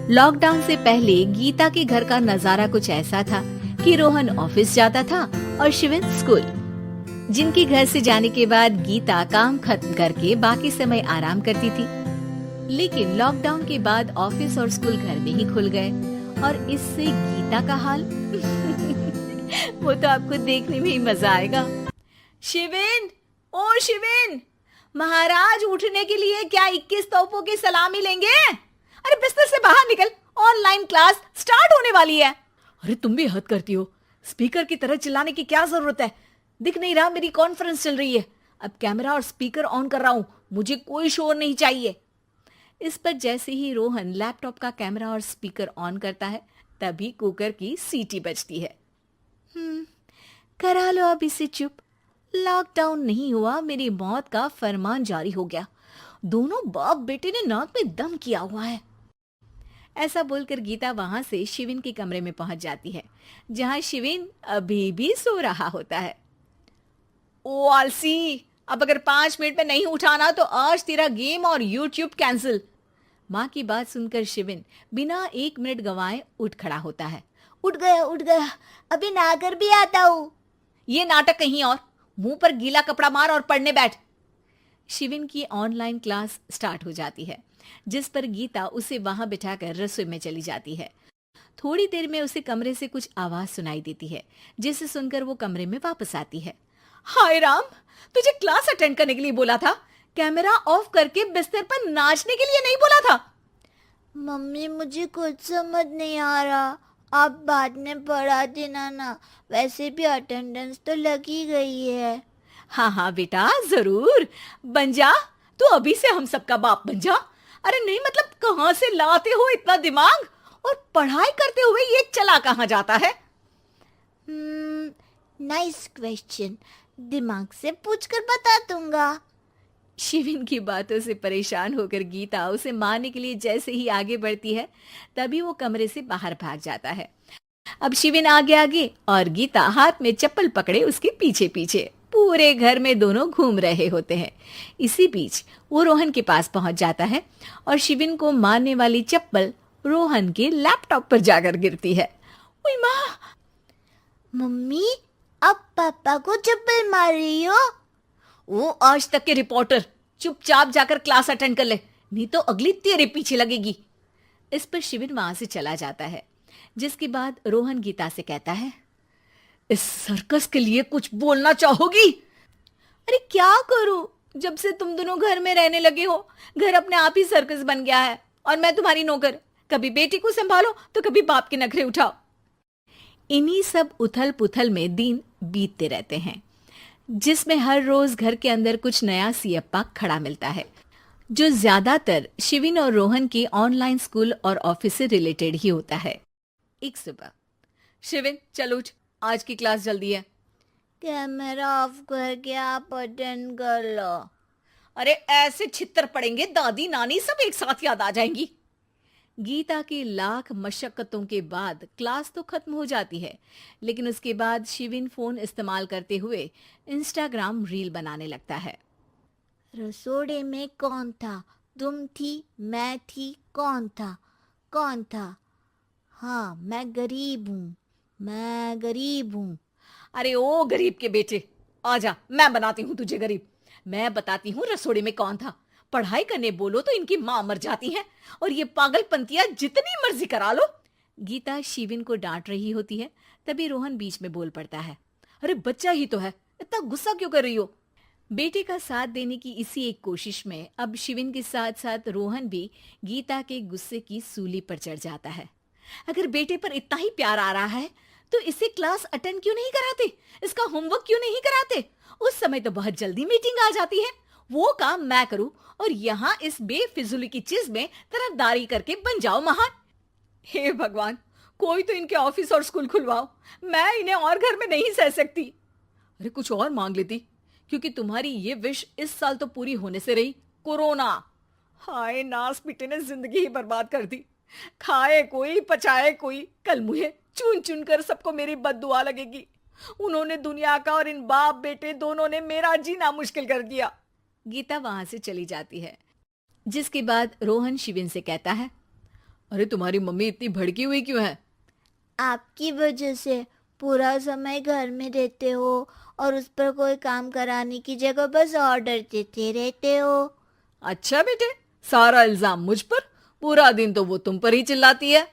Lockdown से पहले गीता के घर का नजारा कुछ ऐसा था कि रोहन ऑफिस जाता था और शिविन स्कूल। जिनके घर से जाने के बाद गीता काम खत्म करके बाकी समय आराम करती थी। लेकिन लॉकडाउन के बाद ऑफिस और स्कूल घर में ही खुल गए और इससे गीता का हाल वो तो आपको देखने में ही मजा आएगा। शिविन, ओ शिविन, महाराज उठने के लिए क्या 21 तोपों की सलामी लेंगे? अरे बिस्तर से बाहर निकल, ऑनलाइन क्लास स्टार्ट होने वाली है। अरे तुम भी हद करती हो, स्पीकर की तरह चिल्लाने की क्या जरूरत है? दिख नहीं रहा मेरी कॉन्फ्रेंस चल रही है। अब कैमरा और स्पीकर ऑन कर रहा हूं, मुझे कोई शोर नहीं चाहिए। इस पर जैसे ही रोहन लैपटॉप का कैमरा और स्पीकर ऑन करता है तभी कुकर की सीटी बजती है। करा लो अब इसे चुप। लॉकडाउन नहीं हुआ, मेरी मौत का फरमान जारी हो गया। दोनों बाप बेटे ने नाक में दम किया हुआ है। ऐसा बोलकर गीता वहां से शिविन के कमरे में पहुंच जाती है, जहां शिविन अभी भी सो रहा होता है। ओ आलसी, अब अगर 5 मिनट में नहीं उठाना तो आज तेरा गेम और यूट्यूब कैंसिल। माँ की बात सुनकर शिविन बिना 1 मिनट गंवाए उठ खड़ा होता है। उठ गया, अभी नहाकर भी आता हूँ। ये नाटक कहीं और, मुंह पर गीला कपड़ा मार और पढ़ने बैठ। शिविन की ऑनलाइन क्लास स्टार्ट हो जाती है, जिस पर गीता उसे वहां बिठाकर रसोई में चली जाती है। थोड़ी देर में उसे कमरे से कुछ आवाज सुनाई देती है, जिसे सुनकर वो कमरे में वापस आती है। हाय राम, तुझे क्लास अटेंड करने के लिए बोला था, कैमरा ऑफ करके बिस्तर पर नाचने के लिए नहीं बोला था। मम्मी मुझे कुछ समझ नहीं आ रहा, आप बाद में पढ़ा देना ना, वैसे भी अटेंडेंस तो लगी गई है। हाँ बेटा, जरूर बन जा, तू अभी से हम सबका बाप बन जा। अरे नहीं मतलब कहाँ से लाते हो इतना दिमाग, और पढ़ाई करते हुए ये चला कहाँ जाता है? नाइस क्वेश्चन, दिमाग से पूछकर बता दूंगा। शिविन की बातों से परेशान होकर गीता उसे मारने के लिए जैसे ही आगे बढ़ती है तभी वो कमरे से बाहर भाग जाता है। अब शिविन आगे और गीता हाथ में चप्पल पकड़े उसके पीछे पीछे पूरे घर में दोनों घूम रहे होते हैं। इसी बीच वो रोहन के पास पहुंच जाता है और शिविन को मारने वाली चप्पल रोहन के लैपटॉप पर जाकर गिरती है। ओए माँ! मम्मी, अब पापा को चप्पल मार रही हो? वो आज तक के रिपोर्टर, चुपचाप जाकर क्लास अटेंड कर ले, नहीं तो अगली तेरे पीछे लगेगी। इस पर शिविन वहां से चला जाता है, जिसके बाद रोहन गीता से कहता है, इस सर्कस के लिए कुछ बोलना चाहोगी? अरे क्या करूं, जब से तुम दोनों घर में रहने लगे हो, घर अपने आप ही सर्कस बन गया है और मैं तुम्हारी नौकर। कभी बेटी को संभालो तो कभी बाप के नखरे उठाओ। इन्हीं सब उथल पुथल में दिन बीतते रहते हैं, जिसमें हर रोज घर के अंदर कुछ नया सियप्पा खड़ा मिलता है, जो ज्यादातर शिविन और रोहन के ऑनलाइन स्कूल और ऑफिस से रिलेटेड ही होता है। एक सुबह, शिविन चल उठ, आज की क्लास जल्दी है। कैमरा ऑफ करके आप अटेंड कर लो। अरे ऐसे छित्तर पड़ेंगे, दादी नानी सब एक साथ याद आ जाएंगी। गीता की लाख मशक्कतों के बाद क्लास तो खत्म हो जाती है, लेकिन उसके बाद शिविन फोन इस्तेमाल करते हुए इंस्टाग्राम रील बनाने लगता है। रसोड़े में कौन था? तुम थी, मैं थी, कौन था? हाँ, मैं गरीब हूँ। अरे ओ गरीब के बेटे, आजा, मैं बनाती हूँ तुझे गरीब। मैं बताती हूँ रसोड़े में कौन था। पढ़ाई करने बोलो तो इनकी माँ मर जाती है, और ये पागलपंतियां जितनी मर्जी करा लो। गीता शिविन को डांट रही होती है, तभी रोहन बीच में बोल पड़ता है। अरे बच्चा ही तो है, इतना गुस्सा क्यों कर रही हो? बेटे का साथ देने की इसी एक कोशिश में अब शिविन के साथ साथ रोहन भी गीता के गुस्से की सूली पर चढ़ जाता है। अगर बेटे पर इतना ही प्यार आ रहा है तो इसे क्लास अटेंड क्यों नहीं कराते, इसका होमवर्क क्यों नहीं कराते? उस समय तो बहुत जल्दी मीटिंग आ जाती है, वो काम मैं करूं और यहाँ इस बेफिजुली की चीज में तरफदारी करके बन जाओ महान। हे भगवान, कोई तो इनके ऑफिस और स्कूल खुलवाओ, मैं इन्हें और घर में नहीं सह सकती। अरे कुछ और मांग लेती, क्योंकि तुम्हारी ये विश इस साल तो पूरी होने से रही, कोरोना। हाय नास बेटे ने जिंदगी ही बर्बाद कर दी। खाए कोई पचाए कोई, कल मुझे चुन चुन कर सबको मेरी बद्दुआ लगेगी। उन्होंने दुनिया का और इन बाप बेटे दोनों ने मेरा जीना मुश्किल कर दिया। गीता वहां से चली जाती है, जिसके बाद रोहन शिविन से कहता है, अरे तुम्हारी मम्मी इतनी भड़की हुई क्यों है? आपकी वजह से पूरा समय घर में रहते हो और उस पर कोई काम कराने की जगह बस ऑर्डर देते रहते हो। अच्छा बेटे, सारा इल्जाम मुझ पर? पूरा दिन तो वो तुम पर ही चिल्लाती है।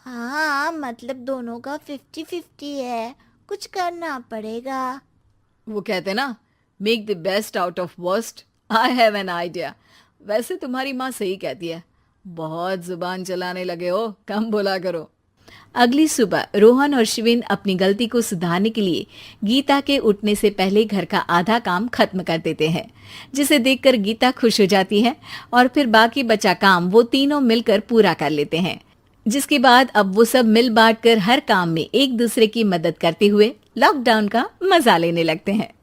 हाँ, मतलब दोनों का 50-50 है, कुछ करना पड़ेगा। वो कहते ना, make the best out of worst. I have an idea. वैसे तुम्हारी माँ सही कहती है, बहुत जुबान चलाने लगे हो, कम बोला करो। अगली सुबह रोहन और शिविन अपनी गलती को सुधारने के लिए गीता के उठने से पहले घर का आधा काम खत्म कर देते हैं, जिसे देखकर गीता खुश हो जाती है और फिर बाकी बचा काम वो तीनों मिलकर पूरा कर लेते हैं। जिसके बाद अब वो सब मिल बांट कर हर काम में एक दूसरे की मदद करते हुए लॉकडाउन का मजा लेने लगते हैं।